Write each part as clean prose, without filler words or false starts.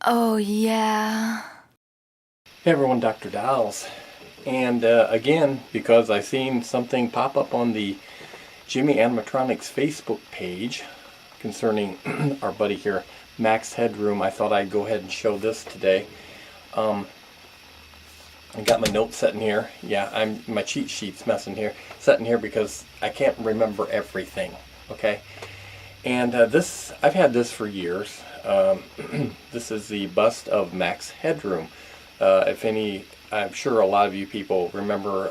Oh, yeah. Hey everyone, Dr.Dollz. And again, because I seen something pop up on the Jimmy Animatronics Facebook page concerning our buddy here, Max Headroom, I thought I'd go ahead and show this today. I got my notes set in here. Yeah, my cheat sheet's messing here, set in here because I can't remember everything. Okay, and this I've had this for years. This is the bust of Max Headroom. I'm sure a lot of you people remember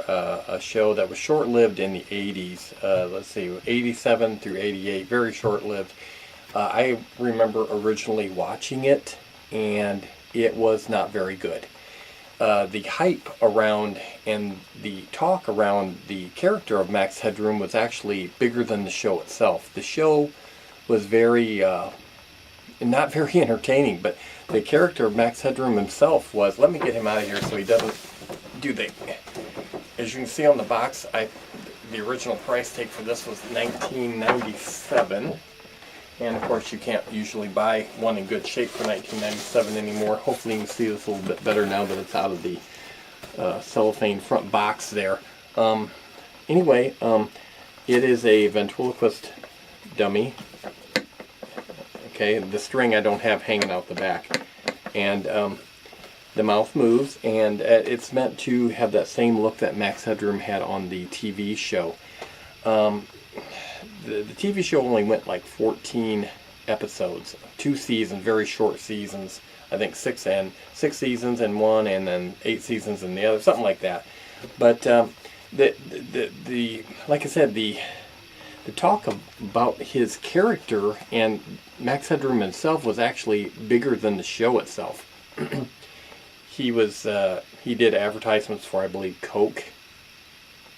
a show that was short-lived in the 80s. Let's see, 87 through 88, very short-lived. I remember originally watching it, and it was not very good. The hype around and the talk around the character of Max Headroom was actually bigger than the show itself. The show was not very entertaining, but the character of Max Headroom himself was, let me get him out of here so he doesn't do the, as you can see on the box, the original price tag for this was $19.97, and of course you can't usually buy one in good shape for $19.97 anymore. Hopefully you can see this a little bit better now that it's out of the cellophane front box there. Anyway, it is a ventriloquist dummy. Okay, the string I don't have hanging out the back, and the mouth moves, and it's meant to have that same look that Max Headroom had on the TV show. The TV show only went like 14 episodes, 2 seasons, very short seasons. I think 6 seasons in one, and then 8 seasons in the other, something like that. But like I said, the talk about his character and Max Headroom himself was actually bigger than the show itself. He did advertisements for, I believe, Coke.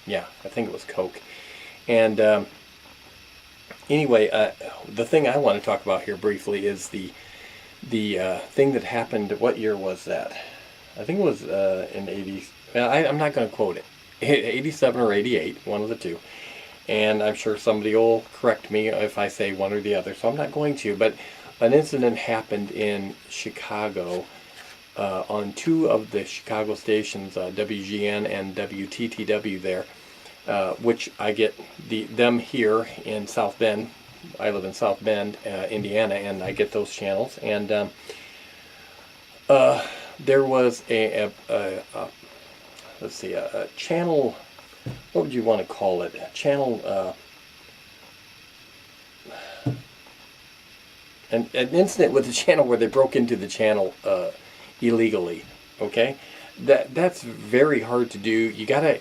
Yeah, I think it was Coke. And anyway, the thing I want to talk about here briefly is the thing that happened. What year was that? I think it was in 80s. I'm not going to quote it. 87 or 88, one of the two. And I'm sure somebody will correct me if I say one or the other, so I'm not going to. But an incident happened in Chicago on 2 of the Chicago stations, WGN and WTTW there, which I get them here in South Bend. I live in South Bend, Indiana, and I get those channels. And there was a channel. What would you want to call it? Channel, an incident with the channel where they broke into the channel illegally. Okay, that's very hard to do. You gotta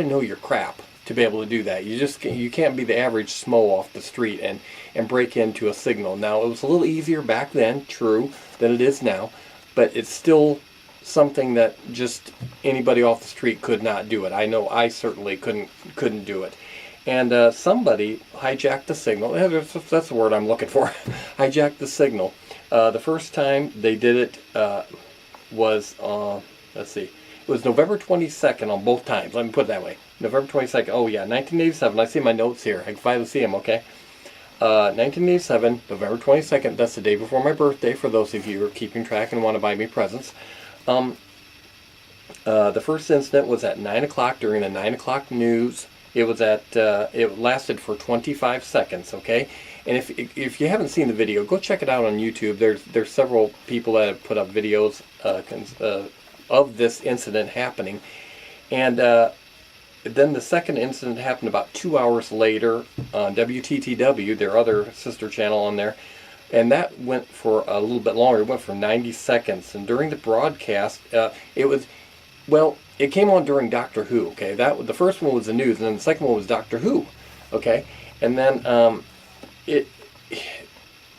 know your crap to be able to do that. You can't be the average smo off the street and break into a signal. Now, it was a little easier back then, true, than it is now, but it's still something that just anybody off the street could not do it. I know I certainly couldn't do it. And somebody hijacked the signal. That's the word I'm looking for. Hijacked the signal. The first time they did it was, let's see, it was November 22nd on both times. Let me put it that way. November 22nd. Oh yeah, 1987. I see my notes here. I can finally see them, okay? 1987, November 22nd. That's the day before my birthday, for those of you who are keeping track and want to buy me presents. The first incident was at 9 o'clock during the 9 o'clock news. It was it lasted for 25 seconds, okay? And if you haven't seen the video, go check it out on YouTube. There's several people that have put up videos of this incident happening. And then the second incident happened about 2 hours later on WTTW, their other sister channel on there. And that went for a little bit longer. It went for 90 seconds. And during the broadcast, it came on during Doctor Who. Okay, the first one was the news, and then the second one was Doctor Who. Okay, and then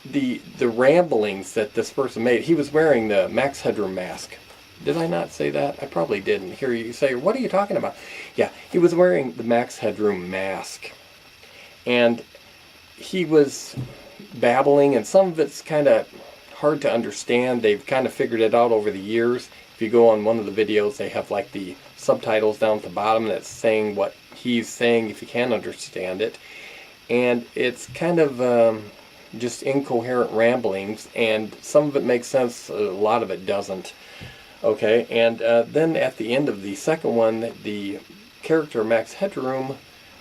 the ramblings that this person made. He was wearing the Max Headroom mask. Did I not say that? I probably didn't. Hear you say, "What are you talking about?" Yeah, he was wearing the Max Headroom mask, and he was babbling, and some of it's kind of hard to understand. They've kind of figured it out over the years. If you go on one of the videos, they have like the subtitles down at the bottom that's saying what he's saying if you can understand it. And it's kind of just incoherent ramblings, and some of it makes sense, a lot of it doesn't. Okay, and then at the end of the second one, the character Max Headroom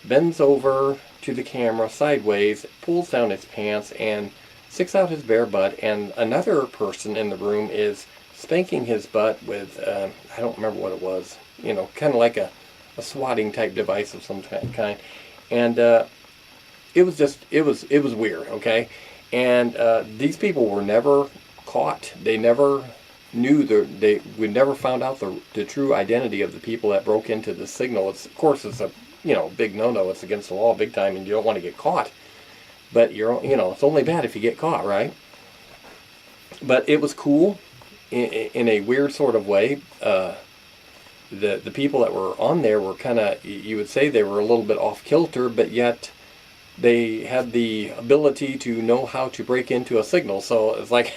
bends over to the camera sideways, pulls down his pants, and sticks out his bare butt, and another person in the room is spanking his butt with, I don't remember what it was, you know, kind of like a swatting type device of some kind. And it was weird, okay? And these people were never caught. They never knew, we never found out the true identity of the people that broke into the signal. Of course, it's a, you know, big no-no. It's against the law big time, and you don't want to get caught. But you know, it's only bad if you get caught, right? But it was cool in a weird sort of way. The people that were on there were kind of, you would say they were a little bit off kilter, but yet they had the ability to know how to break into a signal. So it's like,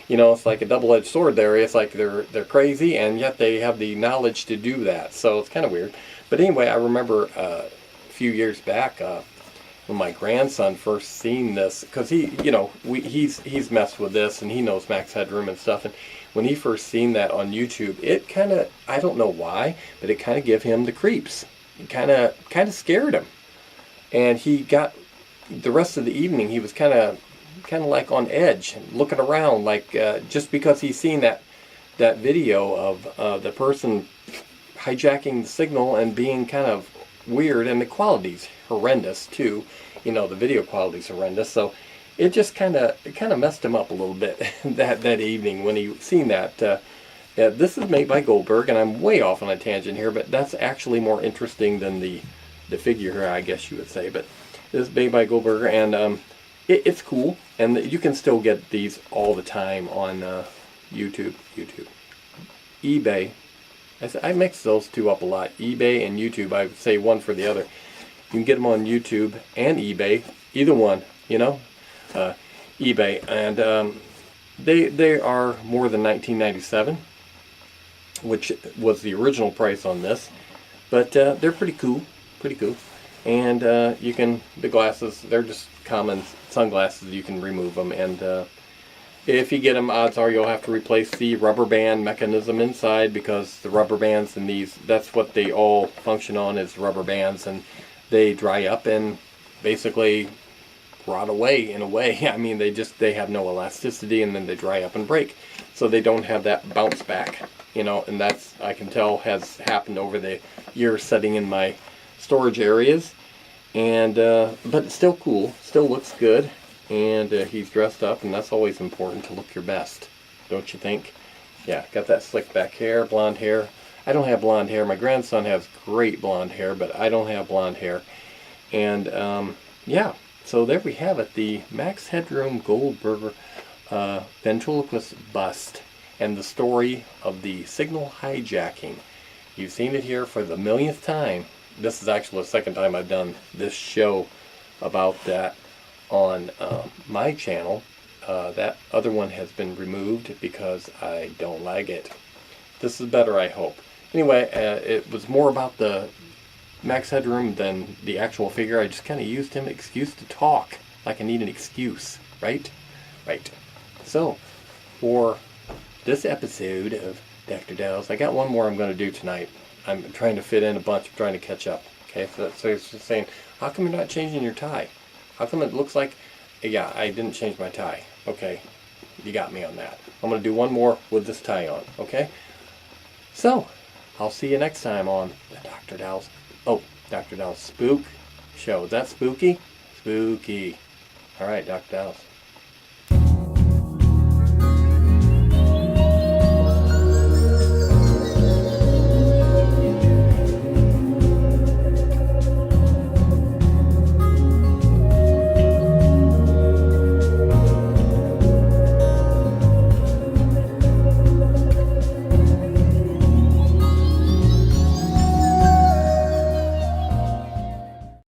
you know, it's like a double-edged sword there. It's like they're crazy, and yet they have the knowledge to do that. So it's kind of weird. But anyway, I remember a few years back when my grandson first seen this, because he, you know, he's messed with this, and he knows Max Headroom and stuff. And when he first seen that on YouTube, it kind of, I don't know why, but it kind of gave him the creeps. It kind of scared him. And he got, the rest of the evening, he was kind of like on edge, looking around, like just because he's seen that video of the person hijacking the signal and being kind of weird, and the quality's horrendous too. You know, the video quality's horrendous, so it just kind of messed him up a little bit that evening when he seen that. This is made by Goldberg, and I'm way off on a tangent here, but that's actually more interesting than the figure here, I guess you would say. But this is made by Goldberg, and it's cool, and you can still get these all the time on YouTube, eBay. I mix those two up a lot, eBay and YouTube. I would say one for the other. You can get them on YouTube and eBay, either one, you know, eBay, and they are more than $19.97, which was the original price on this, but they're pretty cool, and you can, the glasses, they're just common sunglasses. You can remove them, and if you get them, odds are you'll have to replace the rubber band mechanism inside, because the rubber bands in these, that's what they all function on, is rubber bands, and they dry up and basically rot away in a way. I mean, they have no elasticity, and then they dry up and break. So they don't have that bounce back, you know, and that's, I can tell, has happened over the years setting in my storage areas. And but it's still cool, still looks good. And he's dressed up, and that's always important, to look your best, don't you think? Yeah, got that slick back hair, blonde hair. I don't have blonde hair. My grandson has great blonde hair, but I don't have blonde hair. And yeah, so there we have it, the Max Headroom Goldberg ventriloquist bust, and the story of the signal hijacking. You've seen it here for the millionth time. This is actually the second time I've done this show about that on my channel. That other one has been removed because I don't like it. This is better, I hope. Anyway, it was more about the Max Headroom than the actual figure. I just kind of used him excuse to talk, like I need an excuse, right? Right. So, for this episode of Dr.Dollz, I got one more I'm going to do tonight. I'm trying to fit in a bunch. I'm trying to catch up. Okay, so it's just saying, how come you're not changing your tie? How come it looks like, yeah, I didn't change my tie. Okay, you got me on that. I'm going to do one more with this tie on, okay? So, I'll see you next time on the Dr.Dollz. Oh, Dr.Dollz Spook Show. Is that spooky? Spooky. All right, Dr.Dollz.